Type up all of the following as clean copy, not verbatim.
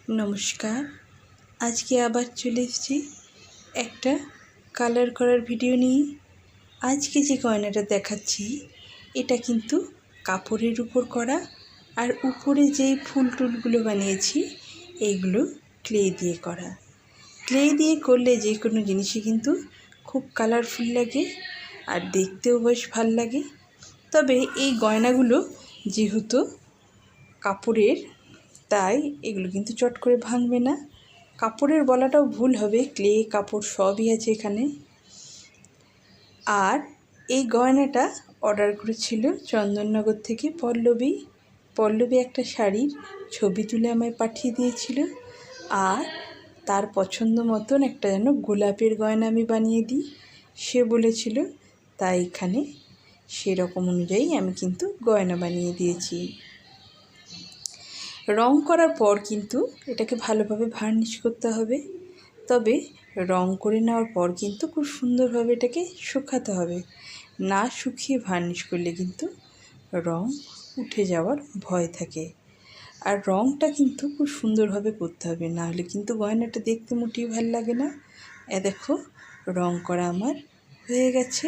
নমস্কার। আজকে আবার চলে এসেছি একটা কালার করার ভিডিও নিয়ে। আজকে যে গয়নাটা দেখাচ্ছি এটা কিন্তু কাপড়ের উপর করা, আর উপরে যেই ফুল টুলগুলো বানিয়েছি এইগুলো ক্লে দিয়ে করা। ক্লে দিয়ে করলে যে কোনো জিনিসই কিন্তু খুব কালারফুল লাগে আর দেখতেও বেশ ভাল লাগে। তবে এই গয়নাগুলো যেহেতু কাপড়ের, তাই এগুলো কিন্তু চট করে ভাঙবে না। কাপড়ের বলাটাও ভুল হবে, ক্লে কাপড় সবই আছে এখানে। আর এই গয়নাটা অর্ডার করেছিল চন্দননগর থেকে পল্লবী একটা শাড়ির ছবি তুলে আমায় পাঠিয়ে দিয়েছিল। আর তার পছন্দ মতন একটা যেন গোলাপের গয়না আমি বানিয়ে দিই সে বলেছিল, তাই এখানে সেরকম অনুযায়ী আমি কিন্তু গয়না বানিয়ে দিয়েছি। রং করার পর কিন্তু এটাকে ভালোভাবে ভার্নিশ করতে হবে। তবে রং করে নেওয়ার পর কিন্তু খুব সুন্দরভাবে এটাকে শুকাতে হবে। না শুকিয়ে ভার্নিশ করলে কিন্তু রং উঠে যাওয়ার ভয় থাকে। আর রংটা কিন্তু খুব সুন্দরভাবে করতে হবে, না হলে কিন্তু গয়নাটা দেখতে মোটেই ভালো লাগে না। দেখো রং করা আমার হয়ে গেছে।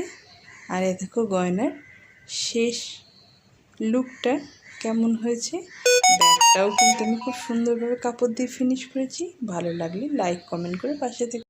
আর দেখো গয়নার শেষ লুকটা কেমন হয়েছে। ব্যাগটাও কিন্তু আমি খুব সুন্দরভাবে কাপড় দিয়ে ফিনিশ করেছি। ভালো লাগলে লাইক কমেন্ট করে পাশে থেকে